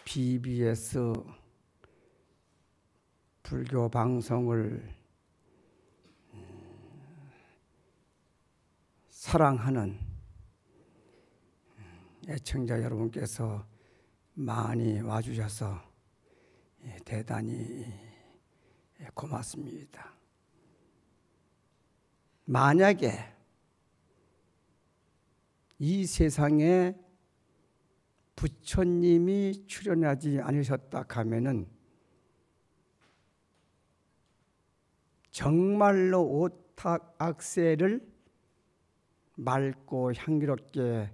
BBS 불교 방송을 사랑하는 애청자 여러분께서 많이 와주셔서 대단히 고맙습니다. 만약에 이 세상에 부처님이 출연하지 않으셨다 하면은 정말로 오탁악세를 맑고 향기롭게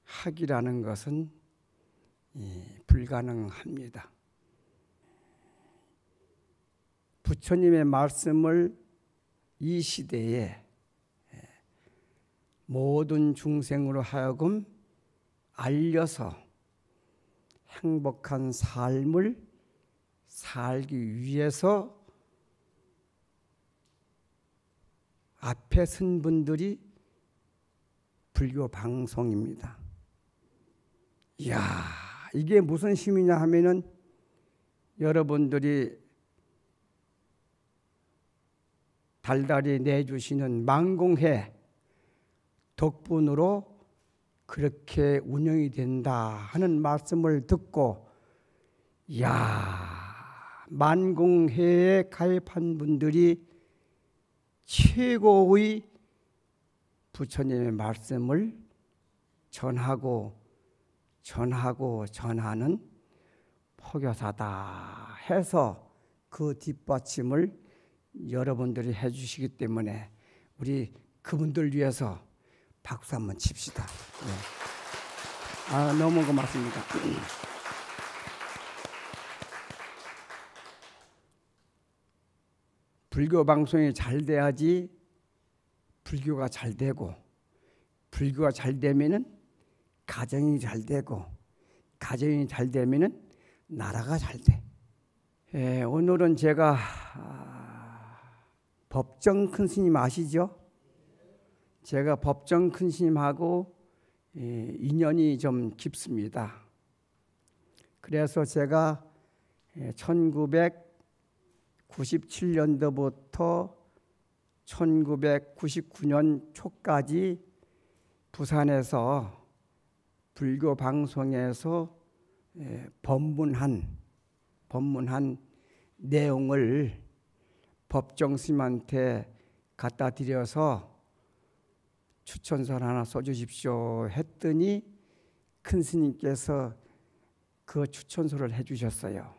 하기라는 것은 불가능합니다. 부처님의 말씀을 이 시대에 모든 중생으로 하여금 알려서 행복한 삶을 살기 위해서 앞에 선 분들이 불교 방송입니다. 이야, 이게 무슨 힘이냐 하면은 여러분들이 달달이 내주시는 만공해 덕분으로 그렇게 운영이 된다 하는 말씀을 듣고, 이야, 만공해에 가입한 분들이 최고의 부처님의 말씀을 전하는 포교사다 해서 그 뒷받침을 여러분들이 해주시기 때문에 우리 그분들 위해서 박수 한번 칩시다. 네. 너무 고맙습니다. 불교 방송이 잘 돼야지 불교가 잘 되고, 불교가 잘 되면은 가정이 잘 되고, 가정이 잘 되면은 나라가 잘 돼. 오늘은 제가 법정 큰 스님 아시죠? 제가 법정 큰 스님하고 인연이 좀 깊습니다. 그래서 제가 1997년도부터 1999년 초까지 부산에서 불교 방송에서 법문한 내용을 법정 스님한테 갖다 드려서 추천서를 하나 써주십시오 했더니 큰 스님께서 그 추천서를 해주셨어요.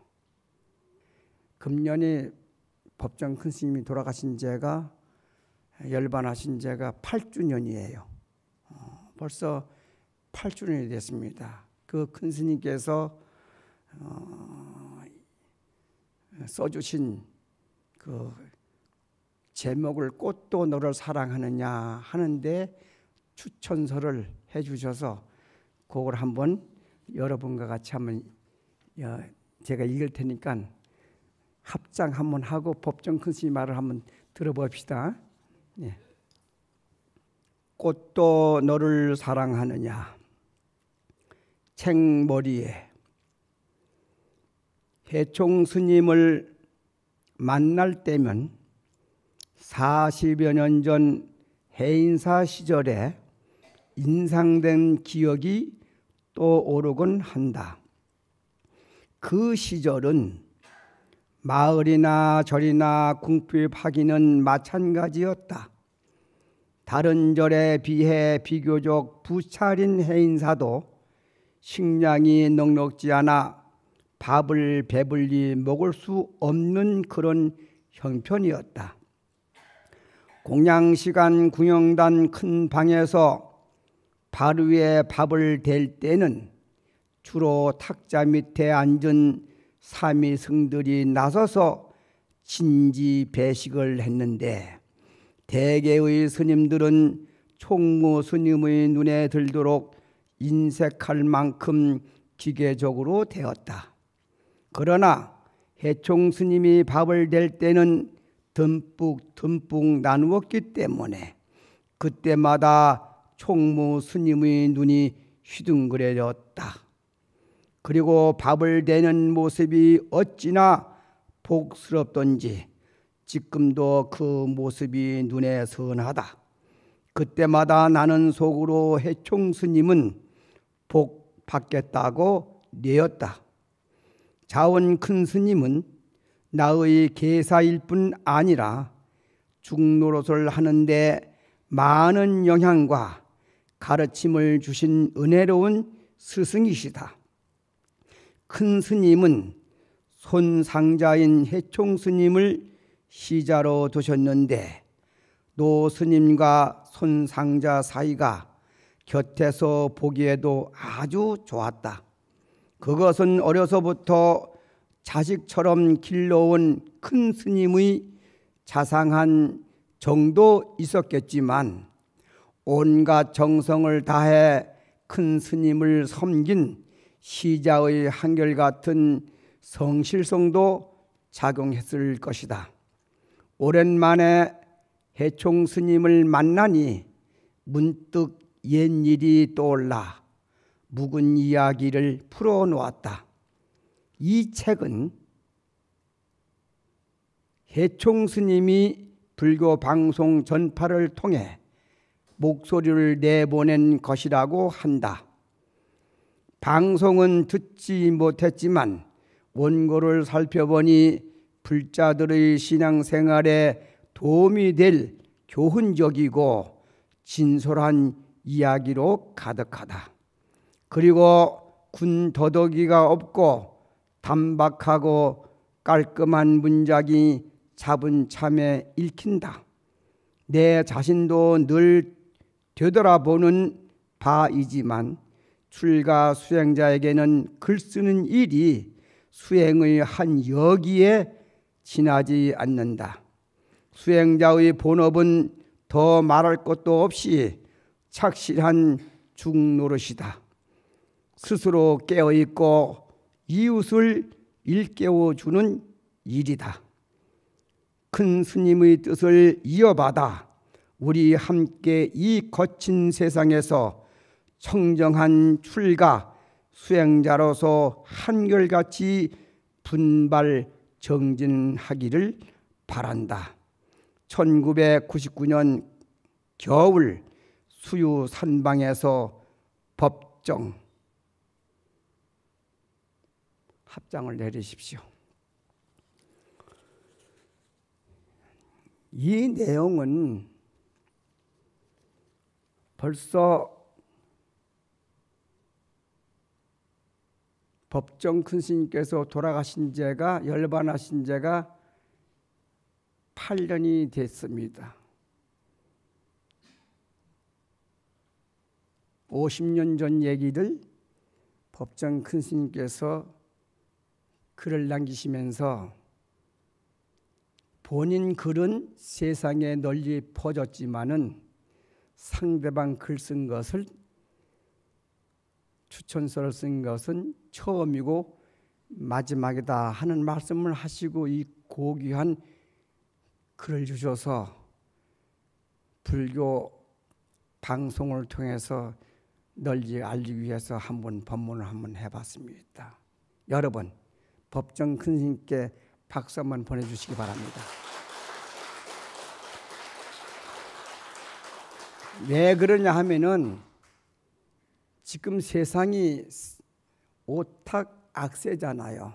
금년에 법정 큰 스님이 돌아가신 지가 열반하신 지가 8주년이에요. 벌써 8주년이 됐습니다. 그 큰 스님께서 써주신 그 제목을 꽃도 너를 사랑하느냐 하는데 추천서를 해주셔서 그걸 한번 여러분과 같이 한번 제가 읽을 테니까 합장 한번 하고 법정 큰 스님 말을 한번 들어봅시다. 네. 꽃도 너를 사랑하느냐. 책머리에 해총 스님을 만날 때면 40여 년 전 해인사 시절에 인상된 기억이 떠오르곤 한다. 그 시절은 마을이나 절이나 궁핍하기는 마찬가지였다. 다른 절에 비해 비교적 부차린 해인사도 식량이 넉넉지 않아 밥을 배불리 먹을 수 없는 그런 형편이었다. 공양시간 궁영단 큰 방에서 발 위에 밥을 댈 때는 주로 탁자 밑에 앉은 사미승들이 나서서 진지 배식을 했는데, 대개의 스님들은 총무 스님의 눈에 들도록 인색할 만큼 기계적으로 되었다. 그러나 해총 스님이 밥을 댈 때는 듬뿍 나누었기 때문에 그때마다 총무 스님의 눈이 휘둥그레졌다. 그리고 밥을 대는 모습이 어찌나 복스럽던지 지금도 그 모습이 눈에 선하다. 그때마다 나는 속으로 해총 스님은 복 받겠다고 내었다. 자원 큰 스님은 나의 계사일 뿐 아니라 중노릇을 하는데 많은 영향과 가르침을 주신 은혜로운 스승이시다. 큰 스님은 손상자인 해총 스님을 시자로 두셨는데 노 스님과 손상자 사이가 곁에서 보기에도 아주 좋았다. 그것은 어려서부터 자식처럼 길러온 큰 스님의 자상한 정도 있었겠지만 온갖 정성을 다해 큰 스님을 섬긴 시자의 한결같은 성실성도 작용했을 것이다. 오랜만에 해총 스님을 만나니 문득 옛일이 떠올라 묵은 이야기를 풀어놓았다. 이 책은 해총 스님이 불교 방송 전파를 통해 목소리를 내보낸 것이라고 한다. 방송은 듣지 못했지만 원고를 살펴보니 불자들의 신앙생활에 도움이 될 교훈적이고 진솔한 이야기로 가득하다. 그리고 군더더기가 없고 단박하고 깔끔한 문장이 차분참에 읽힌다. 내 자신도 늘 되돌아보는 바이지만 출가 수행자에게는 글 쓰는 일이 수행의 한 여기에 지나지 않는다. 수행자의 본업은 더 말할 것도 없이 착실한 중노릇이다. 스스로 깨어있고 이웃을 일깨워주는 일이다. 큰 스님의 뜻을 이어받아 우리 함께 이 거친 세상에서 청정한 출가 수행자로서 한결같이 분발 정진하기를 바란다. 1999년 겨울 수유 산방에서 법정 합장을 내리십시오. 이 내용은 벌써 법정 큰 스님께서 돌아가신 지가 열반하신 지가 8년이 됐습니다. 50년 전 얘기를 법정 큰 스님께서 글을 남기시면서 본인 글은 세상에 널리 퍼졌지만은 상대방 글 쓴 것을 추천서를 쓴 것은 처음이고 마지막이다 하는 말씀을 하시고 이 고귀한 글을 주셔서 불교 방송을 통해서 널리 알리기 위해서 한번 법문을 한번 해봤습니다. 여러분 법정 큰 스님께 박수 한번 보내주시기 바랍니다. 왜 그러냐 하면은 지금 세상이 오탁 악세잖아요.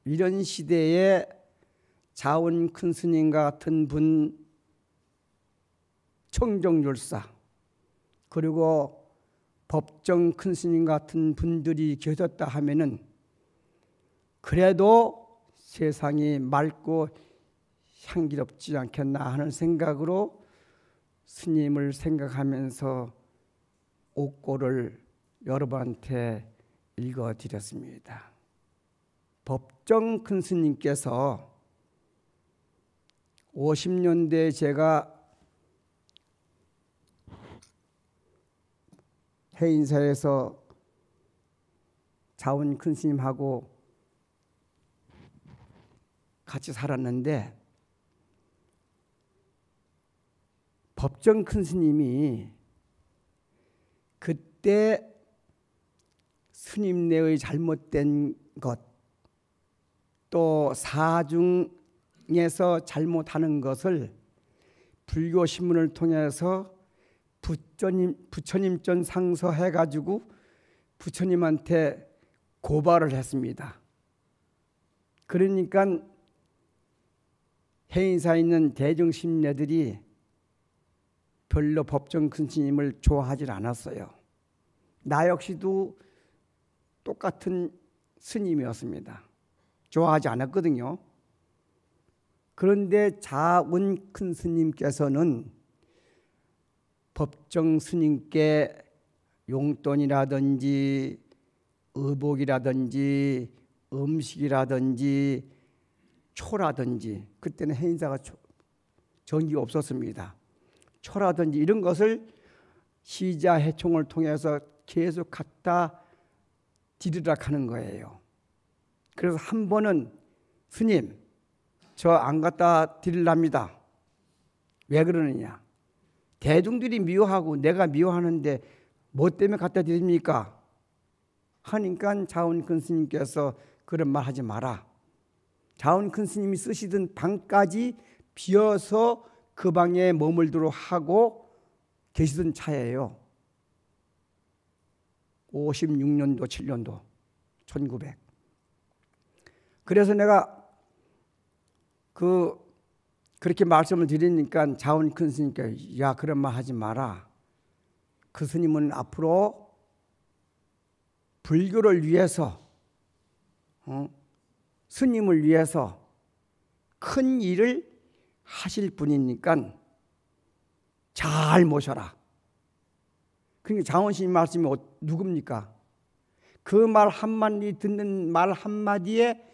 이런 시대에 자원 큰 스님 같은 분, 청정율사, 그리고 법정 큰 스님 같은 분들이 계셨다 하면은 그래도 세상이 맑고 향기롭지 않겠나 하는 생각으로 스님을 생각하면서 옥고를 여러분한테 읽어드렸습니다. 법정 큰 스님께서 50년대 제가 해인사에서 자원 큰 스님하고 같이 살았는데 법정 큰 스님이 그때 스님네의 잘못된 것, 또 사중에서 잘못하는 것을 불교 신문을 통해서 부처님 전 상서해가지고 부처님한테 고발을 했습니다. 그러니까 해인사에 있는 대중심례들이 별로 법정 큰 스님을 좋아하지 않았어요. 나 역시도 똑같은 스님이었습니다. 좋아하지 않았거든요. 그런데 자운 큰 스님께서는 법정 스님께 용돈이라든지 의복이라든지 음식이라든지 초라든지, 그때는 해인사가 전기가 없었습니다. 초라든지 이런 것을 시자해총을 통해서 계속 갖다 드리라 하는 거예요. 그래서 한 번은 스님, 저 안 갖다 드리랍니다. 왜 그러느냐? 대중들이 미워하고 내가 미워하는데 뭐 때문에 갖다 드립니까? 하니까 자운 큰 스님께서 그런 말 하지 마라. 자운 큰 스님이 쓰시던 방까지 비어서 그 방에 머물도록 하고 계시던 차예요. 56년도 7년도 1900. 그래서 내가 그렇게 말씀을 드리니까 자운 큰 스님께 야, 그런 말 하지 마라. 그 스님은 앞으로 불교를 위해서 스님을 위해서 큰 일을 하실 분이니까 잘 모셔라. 그러니까 자원 스님 말씀이 누굽니까? 그 말 한마디 듣는 말 한마디에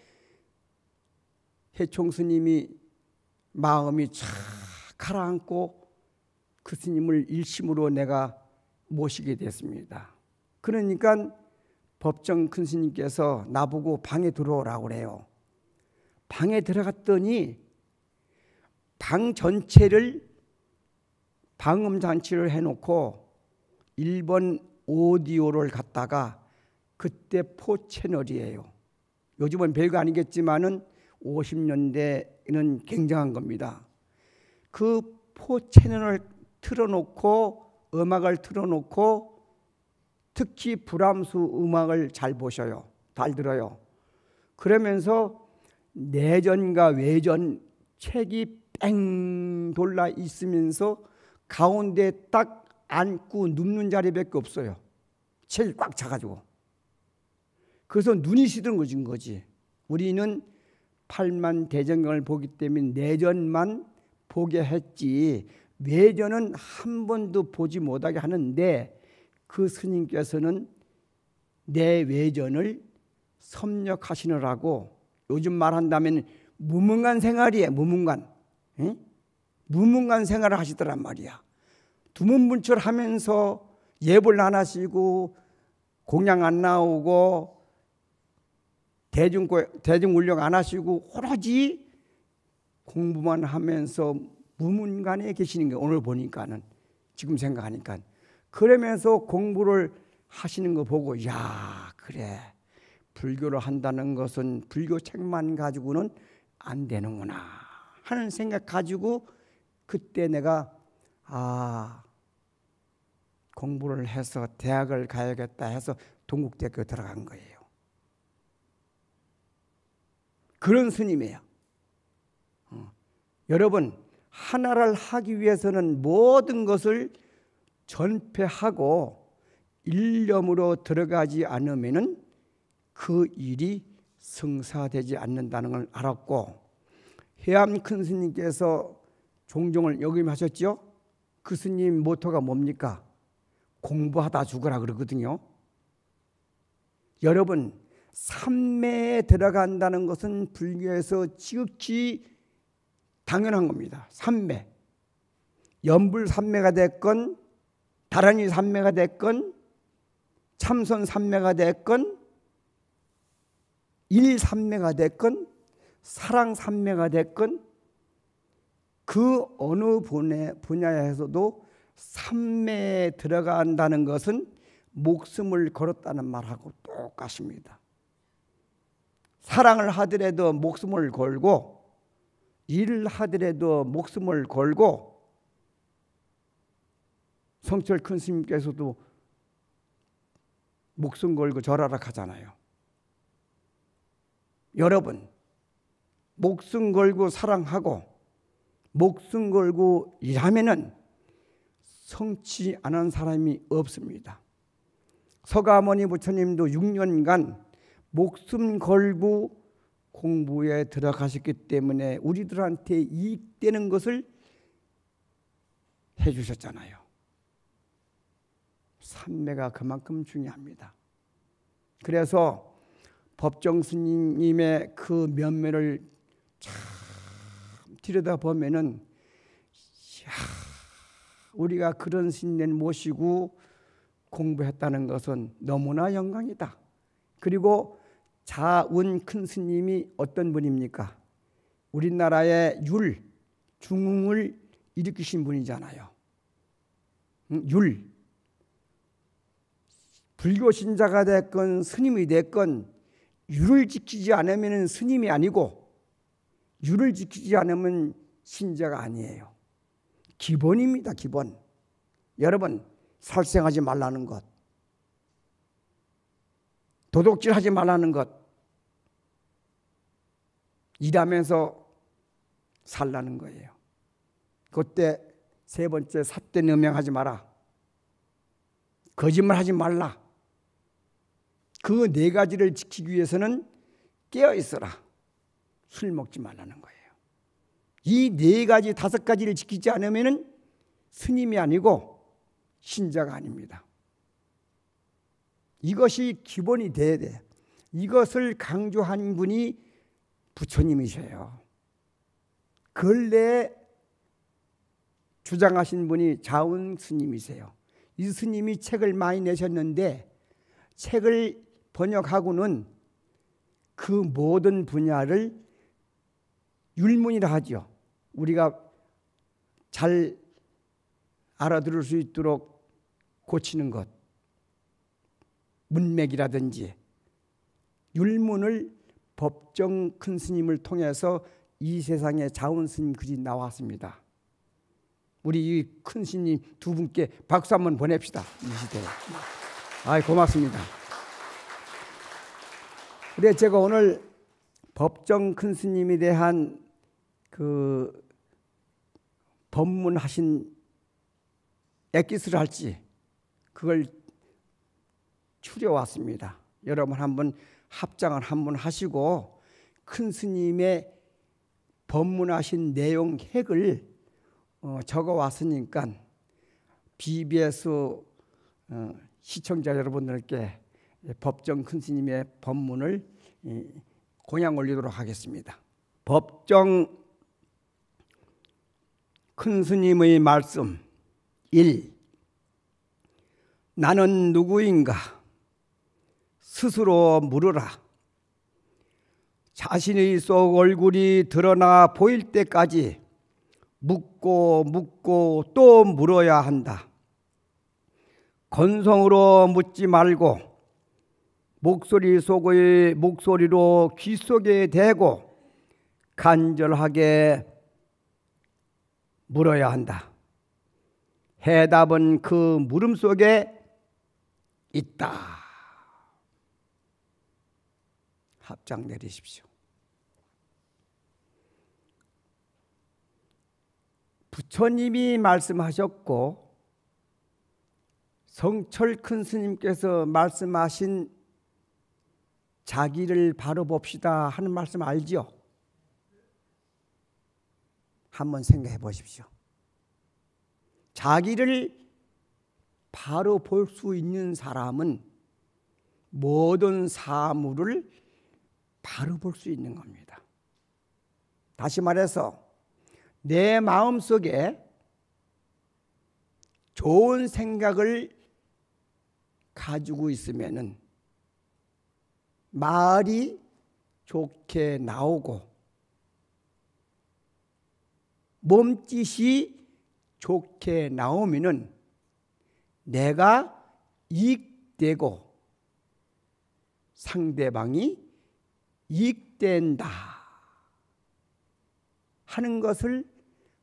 해총 스님이 마음이 쫙 가라앉고 그 스님을 일심으로 내가 모시게 됐습니다. 그러니까 법정 큰 스님께서 나보고 방에 들어오라고 그래요. 방에 들어갔더니 방 전체를 방음장치를 해놓고 일본 오디오를 갖다가, 그때 포 채널이에요. 요즘은 별거 아니겠지만은 50년대에는 굉장한 겁니다. 그 포 채널을 틀어놓고 음악을 틀어놓고 특히 브람스 음악을 잘 보셔요. 잘 들어요. 그러면서 내전과 외전 책이 뺑 돌라 있으면서 가운데 딱 앉고 눕는 자리밖에 없어요. 책이 꽉 차가지고. 그래서 눈이 시든 거지. 우리는 8만 대전경을 보기 때문에 내전만 보게 했지 외전은 한 번도 보지 못하게 하는데, 그 스님께서는 내 외전을 섭렵하시느라고, 요즘 말한다면 무문관 생활이에요. 무문관. 응? 무문관 생활을 하시더란 말이야. 두문불출하면서 예불 안 하시고 공양 안 나오고 대중운력 안 하시고 오로지 공부만 하면서 무문관에 계시는 게 오늘 보니까는, 지금 생각하니까 그러면서 공부를 하시는 거 보고, 야, 그래, 불교를 한다는 것은 불교 책만 가지고는 안 되는구나 하는 생각 가지고 그때 내가 공부를 해서 대학을 가야겠다 해서 동국대학교 들어간 거예요. 그런 스님이에요. 여러분, 하나를 하기 위해서는 모든 것을 전폐하고 일념으로 들어가지 않으면은 그 일이 성사되지 않는다는 걸 알았고, 해암 큰 스님께서 종종을 역임하셨죠. 그 스님 모토가 뭡니까? 공부하다 죽으라 그러거든요. 여러분, 삼매에 들어간다는 것은 불교에서 지극히 당연한 겁니다. 삼매, 연불 삼매가 됐건 다란이 삼매가 됐건 참선 삼매가 됐건 일 삼매가 됐건 사랑 삼매가 됐건 그 어느 분야에서도 삼매에 들어간다는 것은 목숨을 걸었다는 말하고 똑같습니다. 사랑을 하더라도 목숨을 걸고 일을 하더라도 목숨을 걸고 성철 큰 스님께서도 목숨 걸고 절하라 하잖아요. 여러분, 목숨 걸고 사랑하고 목숨 걸고 일하면은 성취 안 한 사람이 없습니다. 서가모니 부처님도 6년간 목숨 걸고 공부에 들어가셨기 때문에 우리들한테 이익되는 것을 해주셨잖아요. 삼매가 그만큼 중요합니다. 그래서 법정 스님의 그 면면을 참 들여다보면은 우리가 그런 스님을 모시고 공부했다는 것은 너무나 영광이다. 그리고 자운 큰 스님이 어떤 분입니까? 우리나라의 중흥을 일으키신 분이잖아요. 불교 신자가 됐건 스님이 됐건 율을 지키지 않으면 스님이 아니고 율을 지키지 않으면 신자가 아니에요. 기본입니다. 기본. 여러분, 살생하지 말라는 것, 도둑질하지 말라는 것, 일하면서 살라는 거예요. 그때 세 번째, 삿된 음행하지 마라, 거짓말하지 말라. 그 네 가지를 지키기 위해서는 깨어 있어라. 술 먹지 말라는 거예요. 이 네 가지, 다섯 가지를 지키지 않으면 스님이 아니고 신자가 아닙니다. 이것이 기본이 돼야 돼. 이것을 강조한 분이 부처님이셔요. 근래에 주장하신 분이 자운 스님이세요. 이 스님이 책을 많이 내셨는데 책을 번역하고는 그 모든 분야를 율문이라 하죠. 우리가 잘 알아들을 수 있도록 고치는 것, 문맥이라든지 율문을 법정 큰 스님을 통해서 이 세상에 자운 스님 글이 나왔습니다. 우리 이 큰 스님 두 분께 박수 한번 보냅시다. 이 시대에. 아이, 고맙습니다. 그래, 제가 오늘 법정 큰 스님에 대한 그 법문하신 엑기스를 할지 그걸 추려왔습니다. 여러분 한번 합장을 한번 하시고 큰 스님의 법문하신 내용 핵을 적어왔으니까 BBS 시청자 여러분들께 법정 큰 스님의 법문을 공양 올리도록 하겠습니다. 법정 큰 스님의 말씀 1. 나는 누구인가? 스스로 물으라. 자신의 속 얼굴이 드러나 보일 때까지 묻고 또 물어야 한다. 건성으로 묻지 말고 목소리 속의 목소리로 귀 속에 대고 간절하게 물어야 한다. 해답은 그 물음 속에 있다. 합장 내리십시오. 부처님이 말씀하셨고 성철 큰 스님께서 말씀하신 자기를 바로 봅시다 하는 말씀 알죠? 한번 생각해 보십시오. 자기를 바로 볼 수 있는 사람은 모든 사물을 바로 볼 수 있는 겁니다. 다시 말해서 내 마음속에 좋은 생각을 가지고 있으면은 말이 좋게 나오고 몸짓이 좋게 나오면은 내가 이 이익되고 상대방이 이익된다 하는 것을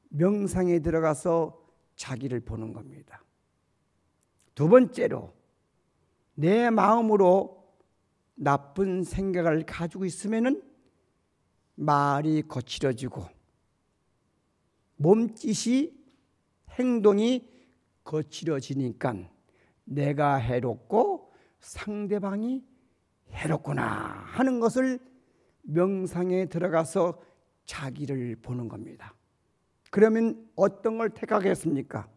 명상에 들어가서 자기를 보는 겁니다. 두 번째로, 내 마음으로 나쁜 생각을 가지고 있으면은 말이 거칠어지고 몸짓이 행동이 거칠어지니까 내가 해롭고 상대방이 해롭구나 하는 것을 명상에 들어가서 자기를 보는 겁니다. 그러면 어떤 걸 택하겠습니까?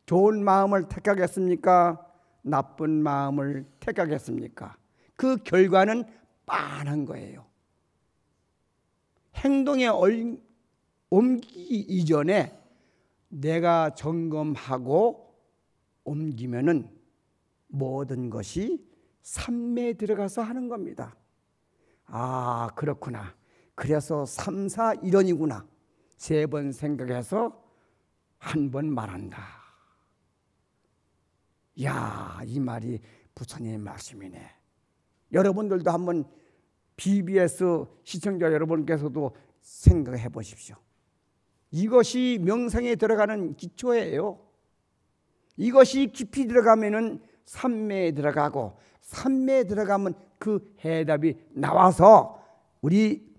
좋은 마음을 택하겠습니까? 나쁜 마음을 택하겠습니까? 그 결과는 빤한 거예요. 행동에 옮기기 이전에 내가 점검하고 옮기면은 모든 것이 삼매에 들어가서 하는 겁니다. 아, 그렇구나. 그래서 3, 4 이론이구나. 3번 생각해서 한 번 말한다. 야, 이 말이 부처님의 말씀이네. 여러분들도 한번 BBS 시청자 여러분께서도 생각해 보십시오. 이것이 명상에 들어가는 기초예요. 이것이 깊이 들어가면은 삼매에 들어가고, 삼매에 들어가면 그 해답이 나와서 우리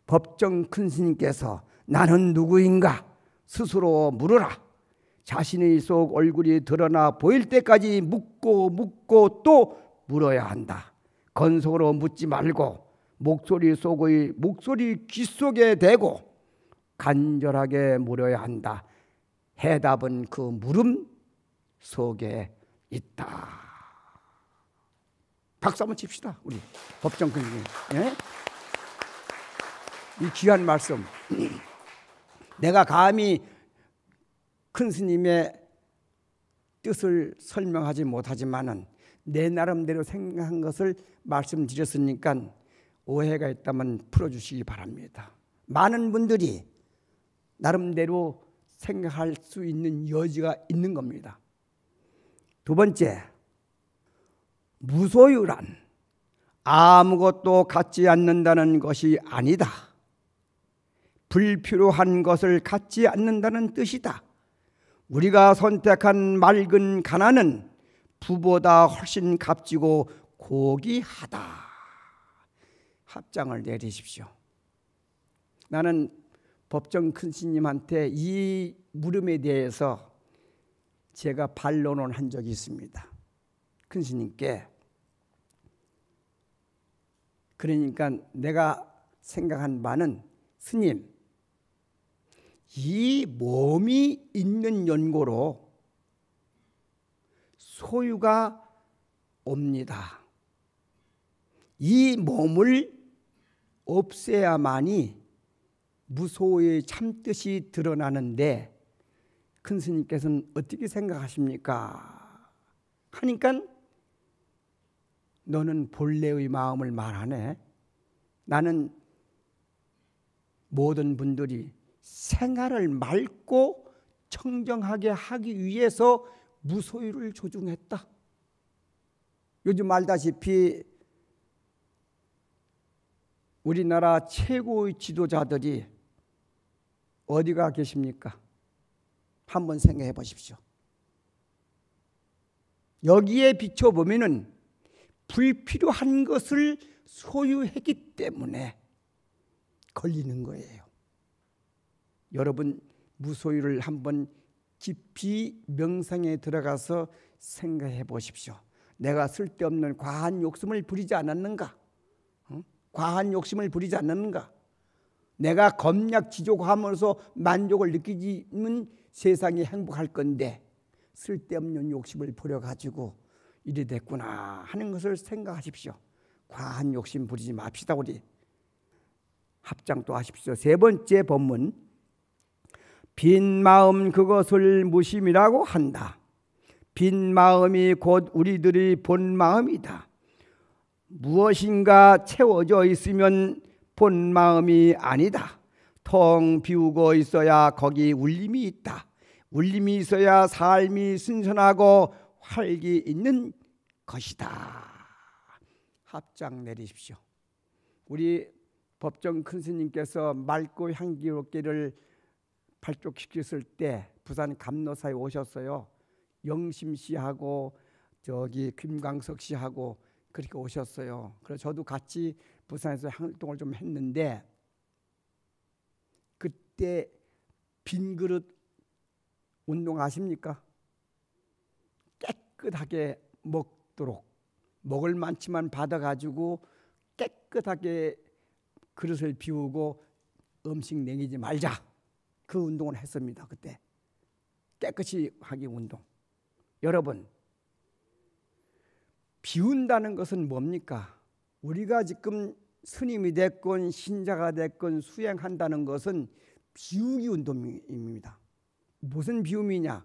법정 큰 스님께서 나는 누구인가 스스로 물으라. 자신의 속 얼굴이 드러나 보일 때까지 묻고 또 물어야 한다. 건성으로 묻지 말고 목소리 귀 속에 대고 간절하게 물어야 한다. 해답은 그 물음 속에 있다. 박수 한번 칩시다. 우리 법정 큰 스님. 예? 이 귀한 말씀. 내가 감히 큰 스님의 뜻을 설명하지 못하지만은 내 나름대로 생각한 것을 말씀드렸으니까 오해가 있다면 풀어주시기 바랍니다. 많은 분들이 나름대로 생각할 수 있는 여지가 있는 겁니다. 두 번째, 무소유란 아무것도 갖지 않는다는 것이 아니다. 불필요한 것을 갖지 않는다는 뜻이다. 우리가 선택한 맑은 가난은 부보다 훨씬 값지고 고귀하다. 합장을 내리십시오. 나는 법정 큰 스님한테 이 물음에 대해서 제가 반론을 한 적이 있습니다. 큰 스님께. 그러니까 내가 생각한 바는, 스님, 이 몸이 있는 연고로 소유가 옵니다. 이 몸을 없애야만이 무소유의 참뜻이 드러나는데 큰 스님께서는 어떻게 생각하십니까? 하니까 너는 본래의 마음을 말하네. 나는 모든 분들이 생활을 맑고 청정하게 하기 위해서 무소유를 조중했다. 요즘 알다시피 우리나라 최고의 지도자들이 어디가 계십니까? 한번 생각해 보십시오. 여기에 비춰보면은 불필요한 것을 소유했기 때문에 걸리는 거예요. 여러분, 무소유를 한번 깊이 명상에 들어가서 생각해 보십시오. 내가 쓸데없는 과한 욕심을 부리지 않았는가? 과한 욕심을 부리지 않았는가? 내가 검약지족함으로써 만족을 느끼면 세상이 행복할 건데 쓸데없는 욕심을 부려가지고 이래 됐구나 하는 것을 생각하십시오. 과한 욕심 부리지 맙시다. 우리 합장 또 하십시오. 세 번째 법문, 빈 마음 그것을 무심이라고 한다. 빈 마음이 곧 우리들의 본 마음이다. 무엇인가 채워져 있으면 본 마음이 아니다. 텅 비우고 있어야 거기 울림이 있다. 울림이 있어야 삶이 신선하고 활기 있는 것이다. 합장 내리십시오. 우리 법정 큰 스님께서 맑고 향기롭기를 발족시켰을 때 부산 감로사에 오셨어요. 영심 씨하고 저기 김광석 씨하고 그렇게 오셨어요. 그래서 저도 같이 부산에서 활동을 좀 했는데, 그때 빈 그릇 운동 아십니까? 깨끗하게 먹도록, 먹을 만치만 받아가지고 깨끗하게 그릇을 비우고 음식 냉기지 말자, 그 운동을 했습니다. 그때 깨끗이 하기 운동. 여러분, 비운다는 것은 뭡니까? 우리가 지금 스님이 됐건 신자가 됐건 수행한다는 것은 비우기 운동입니다. 무슨 비움이냐?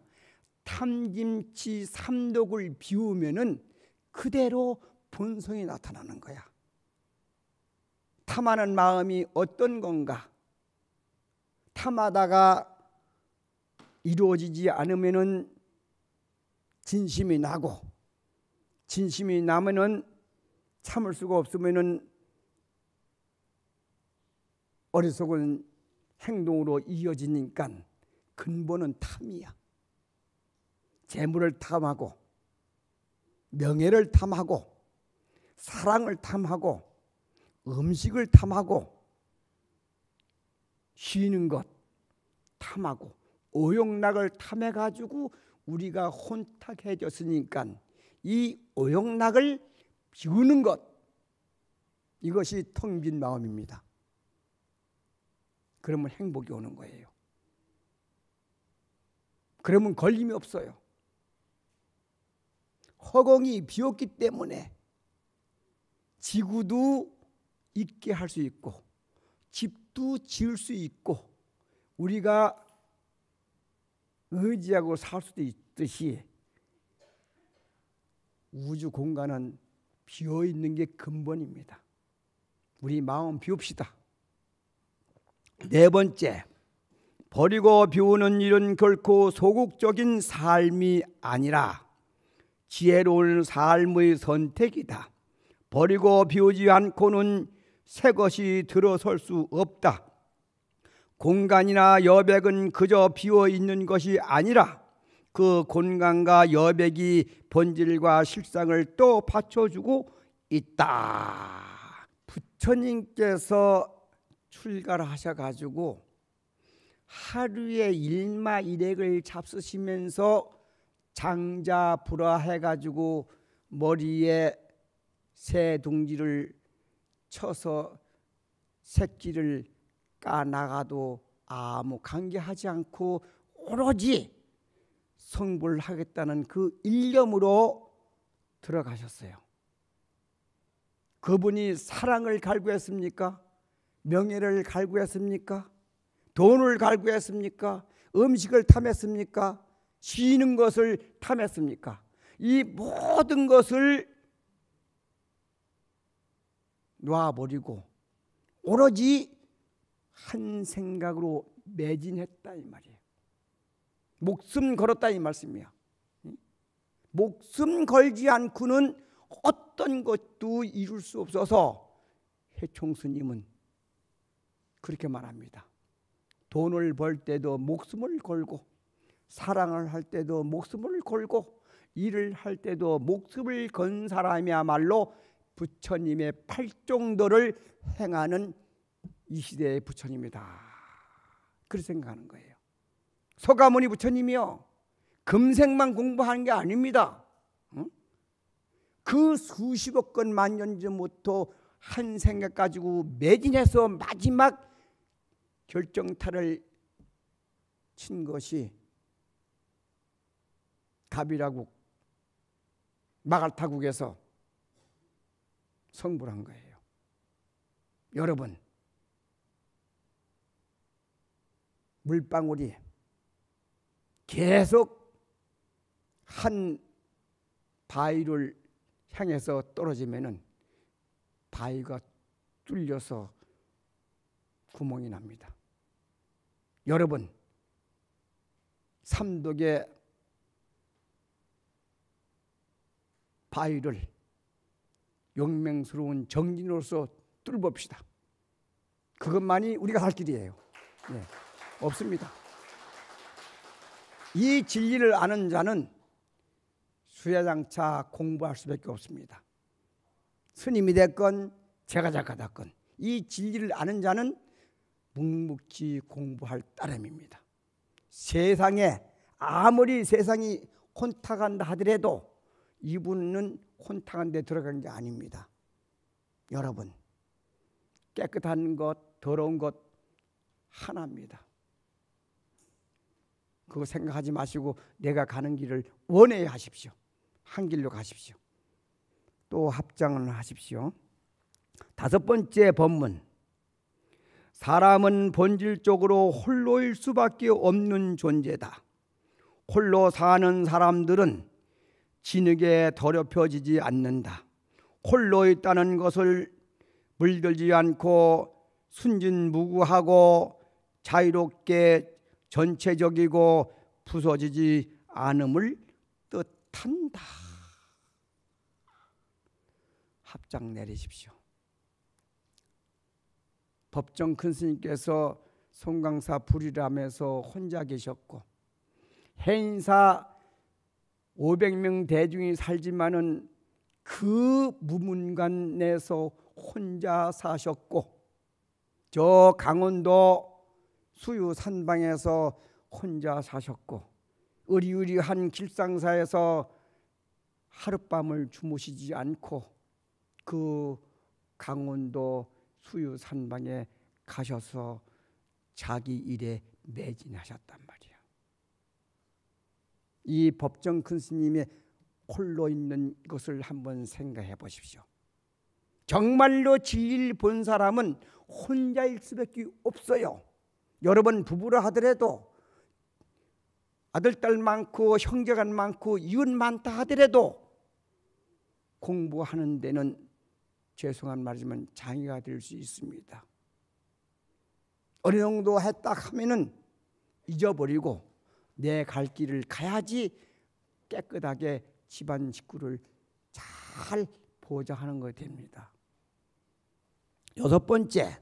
탐김치 삼독을 비우면은 그대로 본성이 나타나는 거야. 탐하는 마음이 어떤 건가? 탐하다가 이루어지지 않으면은 진심이 나고, 진심이 나면은 참을 수가 없으면은 어리석은 행동으로 이어지니까 근본은 탐이야. 재물을 탐하고, 명예를 탐하고, 사랑을 탐하고, 음식을 탐하고, 쉬는 것 탐하고, 오욕락을 탐해가지고 우리가 혼탁해졌으니까 이 오욕락을 비우는 것, 이것이 텅 빈 마음입니다. 그러면 행복이 오는 거예요. 그러면 걸림이 없어요. 허공이 비었기 때문에 지구도 있게 할 수 있고 집도 지을 수 있고 우리가 의지하고 살 수도 있듯이 우주 공간은 비어있는 게 근본입니다. 우리 마음 비웁시다. 네 번째, 버리고 비우는 일은 결코 소극적인 삶이 아니라 지혜로운 삶의 선택이다. 버리고 비우지 않고는 새 것이 들어설 수 없다. 공간이나 여백은 그저 비어 있는 것이 아니라 그 공간과 여백이 본질과 실상을 또 받쳐주고 있다. 부처님께서 출가를 하셔가지고 하루에 일마일액을 잡수시면서 장자불화해가지고 머리에 새 둥지를 쳐서 새끼를 까나가도 아무 관계하지 않고 오로지 성불을 하겠다는 그 일념으로 들어가셨어요. 그분이 사랑을 갈구했습니까? 명예를 갈구했습니까? 돈을 갈구했습니까? 음식을 탐했습니까? 쉬는 것을 탐했습니까? 이 모든 것을 놔버리고 오로지 한 생각으로 매진했다 이 말이에요. 목숨 걸었다 이 말씀이야. 목숨 걸지 않고는 어떤 것도 이룰 수 없어서 해총스님은 그렇게 말합니다. 돈을 벌 때도 목숨을 걸고, 사랑을 할 때도 목숨을 걸고, 일을 할 때도 목숨을 건 사람이야말로 부처님의 팔종도를 행하는 이 시대의 부처님이다. 그렇게 생각하는 거예요. 소가모니 부처님이요, 금생만 공부하는 게 아닙니다. 그 수십억 건 만년 전부터 한 생각 가지고 매진해서 마지막 결정타를 친 것이 가비라국 마갈타국에서 성불한 거예요. 여러분, 물방울이 계속 한 바위를 향해서 떨어지면은 바위가 뚫려서 구멍이 납니다. 여러분, 삼독의 바위를 용맹스러운 정진으로서 뚫어봅시다. 그것만이 우리가 할 길이에요. 네, 없습니다. 이 진리를 아는 자는 수야장차 공부할 수밖에 없습니다. 스님이 됐건 제가작가 됐건 이 진리를 아는 자는 묵묵히 공부할 따름입니다. 세상에 아무리 세상이 혼탁한다 하더라도 이분은 혼탁한 데 들어간 게 아닙니다. 여러분, 깨끗한 것, 더러운 것 하나입니다. 그거 생각하지 마시고 내가 가는 길을 원해야 하십시오. 한 길로 가십시오. 또 합장을 하십시오. 5번째 법문. 사람은 본질적으로 홀로일 수밖에 없는 존재다. 홀로 사는 사람들은 진흙에 더럽혀지지 않는다. 홀로 있다는 것을 물들지 않고 순진무구하고 자유롭게 전체적이고 부서지지 않음을 뜻한다. 합장 내리십시오. 법정 큰 스님께서 송강사 불이람에서 혼자 계셨고 해인사 500명 대중이 살지만은 그 무문관 내에서 혼자 사셨고 저 강원도 수유 산방에서 혼자 사셨고 의리의리한 길상사에서 하룻밤을 주무시지 않고 그 강원도 수유 산방에 가셔서 자기 일에 매진하셨단 말이야. 이 법정 큰 스님의 홀로 있는 것을 한번 생각해 보십시오. 정말로 진리를 본 사람은 혼자일 수밖에 없어요. 여러분 부부라 하더라도 아들, 딸 많고 형제가 많고 이웃 많다 하더라도 공부하는 데는 죄송한 말이지만 장애가 될 수 있습니다. 어느 정도 했다 하면은 잊어버리고 내 갈 길을 가야지 깨끗하게 집안 식구를 잘 보좌하는 것이 됩니다. 6번째,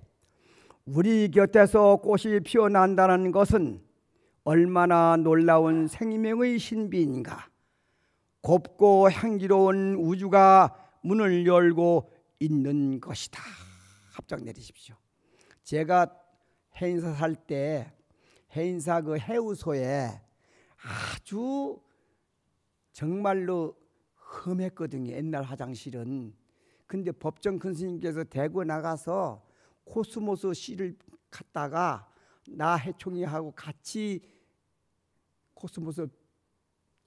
우리 곁에서 꽃이 피어난다는 것은 얼마나 놀라운 생명의 신비인가. 곱고 향기로운 우주가 문을 열고 있는 것이다. 합장 내리십시오. 제가 해인사 살 때 해인사 그 해우소에 아주 정말로 험했거든요. 옛날 화장실은. 근데 법정 큰 스님께서 대구 나가서 코스모스 씨를 갖다가 나 해총이하고 같이 코스모스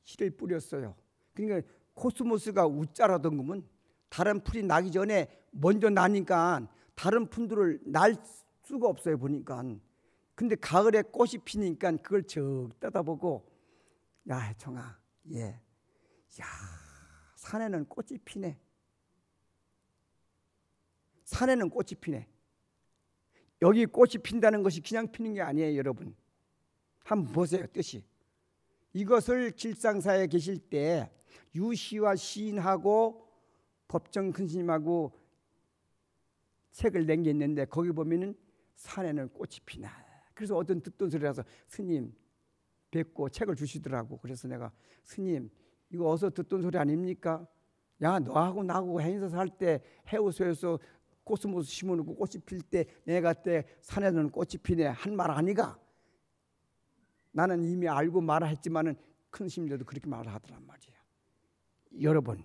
씨를 뿌렸어요. 그러니까 코스모스가 우짜라던 거면 다른 풀이 나기 전에 먼저 나니까 다른 풀들을 날 수가 없어요. 보니까. 근데 가을에 꽃이 피니까 그걸 쭉 떠다보고 야 해총아, 예, 야 산에는 꽃이 피네. 산에는 꽃이 피네. 여기 꽃이 핀다는 것이 그냥 피는 게 아니에요, 여러분. 한번 보세요, 뜻이. 이것을 길상사에 계실 때 유시와 시인하고 법정 큰 스님하고 책을 낸 게 있는데 거기 보면은 산에는 꽃이 피나. 그래서 어떤 듣던 소리라서 스님 뵙고 책을 주시더라고. 그래서 내가 스님 이거 어서 듣던 소리 아닙니까? 야 너하고 나하고 해인사 살 때 해우소에서 코스모스 심어놓고 꽃이 필 때 내가 때 산에는 꽃이 피네 한 말 아니가? 나는 이미 알고 말을 했지만은 큰 스님들도 그렇게 말을 하더란 말이야. 여러분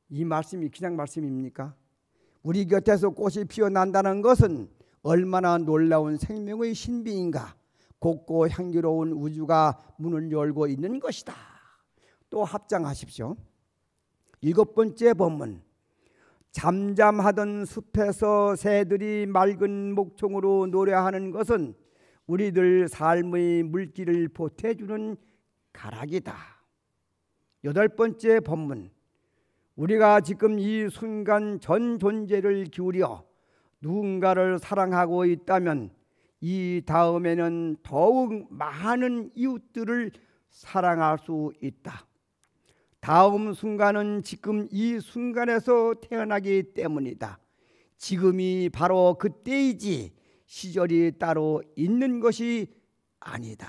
이 말씀이 그냥 말씀입니까? 우리 곁에서 꽃이 피어난다는 것은 얼마나 놀라운 생명의 신비인가. 곱고 향기로운 우주가 문을 열고 있는 것이다. 또 합장하십시오. 7번째 법문. 잠잠하던 숲에서 새들이 맑은 목청으로 노래하는 것은 우리들 삶의 물길을 보태주는 가락이다. 8번째 법문. 우리가 지금 이 순간 전 존재를 기울여 누군가를 사랑하고 있다면 이 다음에는 더욱 많은 이웃들을 사랑할 수 있다. 다음 순간은 지금 이 순간에서 태어나기 때문이다. 지금이 바로 그때이지 시절이 따로 있는 것이 아니다.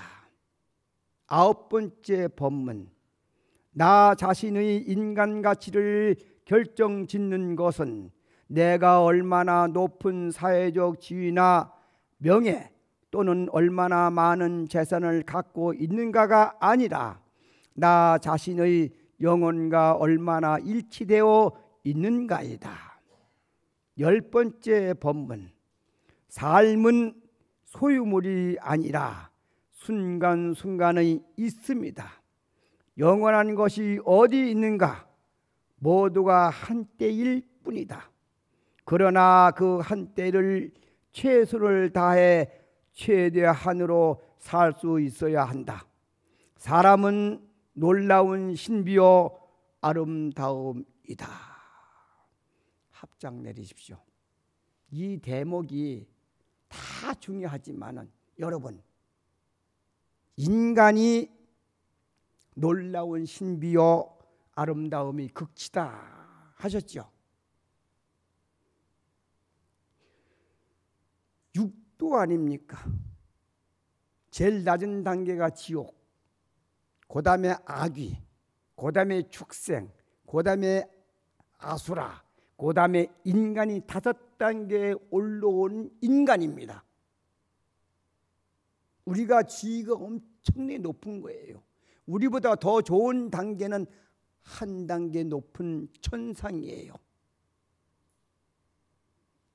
아홉 번째 법문. 나 자신의 인간 가치를 결정짓는 것은 내가 얼마나 높은 사회적 지위나 명예 또는 얼마나 많은 재산을 갖고 있는가가 아니라 나 자신의 영혼과 얼마나 일치되어 있는가이다. 열 번째 법문. 삶은 소유물이 아니라 순간순간의 있음이다. 영원한 것이 어디 있는가? 모두가 한때일 뿐이다. 그러나 그 한때를 최선을 다해 최대한으로 살 수 있어야 한다. 사람은 놀라운 신비요 아름다움이다. 합장 내리십시오. 이 대목이 다 중요하지만은 여러분, 인간이 놀라운 신비요 아름다움이 극치다 하셨죠. 육도 아닙니까? 제일 낮은 단계가 지옥, 그 다음에 악귀, 그 다음에 축생, 그 다음에 아수라, 그 다음에 인간이 5단계에 올라온 인간입니다. 우리가 지위가 엄청나게 높은 거예요. 우리보다 더 좋은 단계는 한 단계 높은 천상이에요.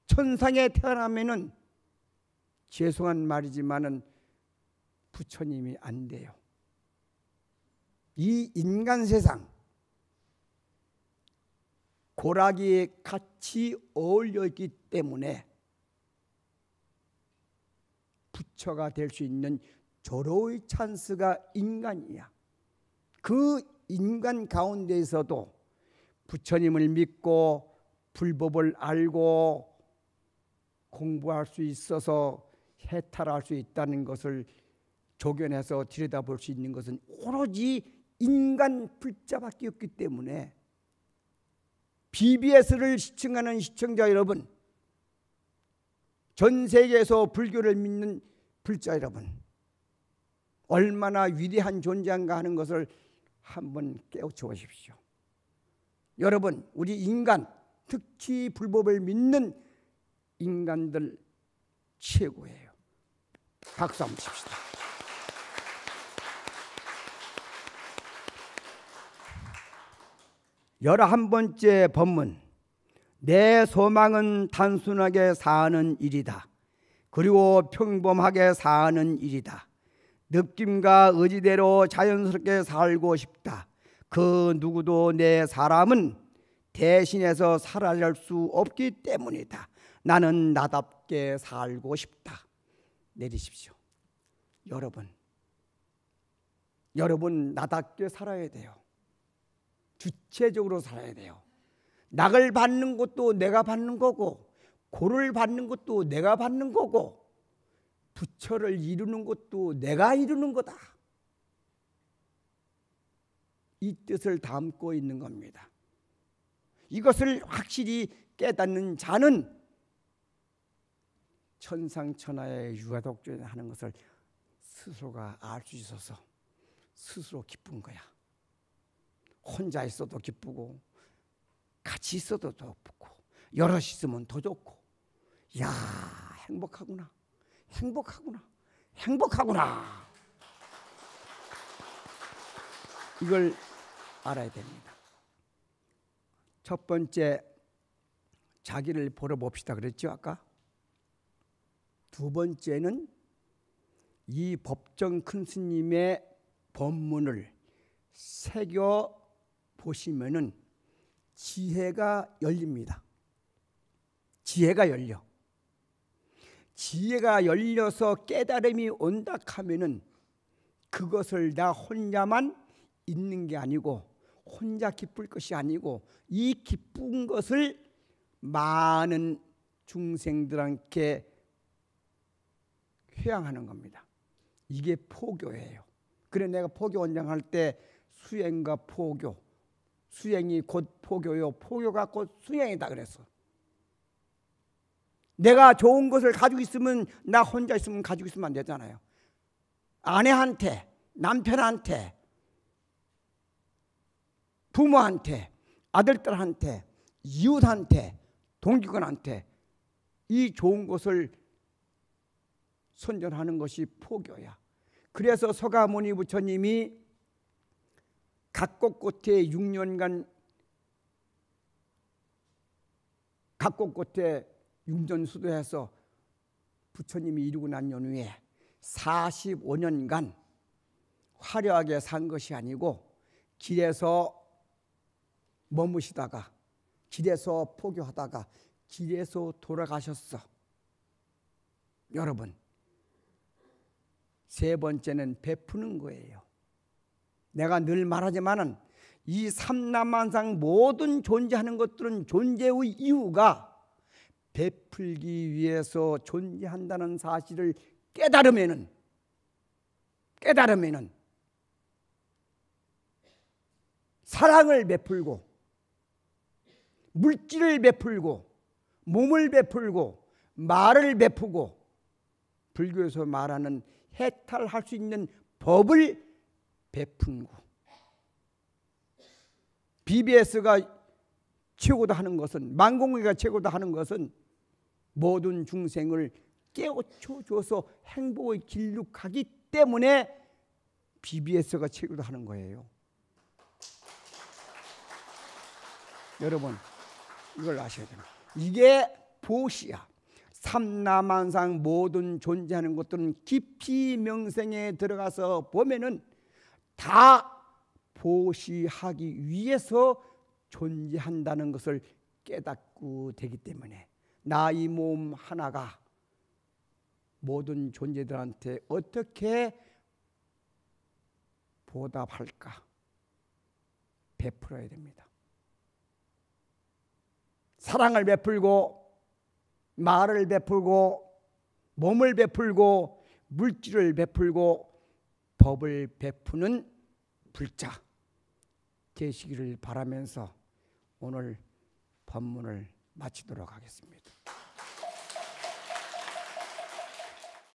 천상에 태어나면은 죄송한 말이지만은 부처님이 안 돼요. 이 인간 세상 고라기에 같이 어울려 있기 때문에 부처가 될 수 있는 절호의 찬스가 인간이야. 그 인간 가운데에서도 부처님을 믿고 불법을 알고 공부할 수 있어서 해탈할 수 있다는 것을 조견해서 들여다볼 수 있는 것은 오로지 인간 불자밖에 없기 때문에 BBS를 시청하는 시청자 여러분, 전 세계에서 불교를 믿는 불자 여러분, 얼마나 위대한 존재인가 하는 것을 한번 깨우쳐 보십시오. 여러분, 우리 인간, 특히 불법을 믿는 인간들 최고예요. 박수 한번 칩시다. 열한 번째 법문. 내 소망은 단순하게 사는 일이다. 그리고 평범하게 사는 일이다. 느낌과 의지대로 자연스럽게 살고 싶다. 그 누구도 내 사람은 대신해서 살아갈 수 없기 때문이다. 나는 나답게 살고 싶다. 내리십시오. 여러분 나답게 살아야 돼요. 주체적으로 살아야 돼요. 낙을 받는 것도 내가 받는 거고, 고를 받는 것도 내가 받는 거고, 부처를 이루는 것도 내가 이루는 거다. 이 뜻을 담고 있는 겁니다. 이것을 확실히 깨닫는 자는 천상천하의 유아독존 하는 것을 스스로가 알 수 있어서 스스로 기쁜 거야. 혼자 있어도 기쁘고 같이 있어도 더 기쁘고 여럿이 있으면 더 좋고, 야, 행복하구나, 행복하구나, 행복하구나. 이걸 알아야 됩니다. 첫 번째, 자기를 보러 봅시다 그랬죠 아까. 두 번째는 이 법정 큰 스님의 법문을 새겨 보시면은 지혜가 열립니다. 지혜가 열려. 지혜가 열려서 깨달음이 온다 하면은 그것을 나 혼자만 있는 게 아니고, 혼자 기쁠 것이 아니고, 이 기쁜 것을 많은 중생들한테 회양하는 겁니다. 이게 포교예요. 그래 내가 포교 원장 할 때 수행과 포교, 수행이 곧 포교요 포교가 곧 수행이다 그랬어. 내가 좋은 것을 가지고 있으면 나 혼자 있으면 가지고 있으면 안 되잖아요. 아내한테, 남편한테, 부모한테, 아들들한테, 이웃한테, 동기관한테 이 좋은 것을 선전하는 것이 포교야. 그래서 서가모니 부처님이 각곳곳에 6년간 각곳곳에 융전수도해서 부처님이 이루고 난 연후에 45년간 화려하게 산 것이 아니고 길에서 머무시다가 길에서 포교하다가 길에서 돌아가셨어. 여러분, 세 번째는 베푸는 거예요. 내가 늘 말하지만은 이 삼라만상 모든 존재하는 것들은 존재의 이유가 베풀기 위해서 존재한다는 사실을 깨달으면은 사랑을 베풀고 물질을 베풀고 몸을 베풀고 말을 베푸고 불교에서 말하는 해탈할 수 있는 법을 베푼 거. BBS가 최고다 하는 것은, 만공기가 최고다 하는 것은 모든 중생을 깨우쳐 줘서 행복을 길육하기 때문에 BBS가 최고다 하는 거예요. 여러분, 이걸 아셔야 됩니다. 이게 보시야. 삼라만상 모든 존재하는 것들은 깊이 명생에 들어가서 보면은 다 보시하기 위해서 존재한다는 것을 깨닫고 되기 때문에 나 이 몸 하나가 모든 존재들한테 어떻게 보답할까 베풀어야 됩니다. 사랑을 베풀고 말을 베풀고 몸을 베풀고 물질을 베풀고 법을 베푸는 불자 되시기를 바라면서 오늘 법문을 마치도록 하겠습니다.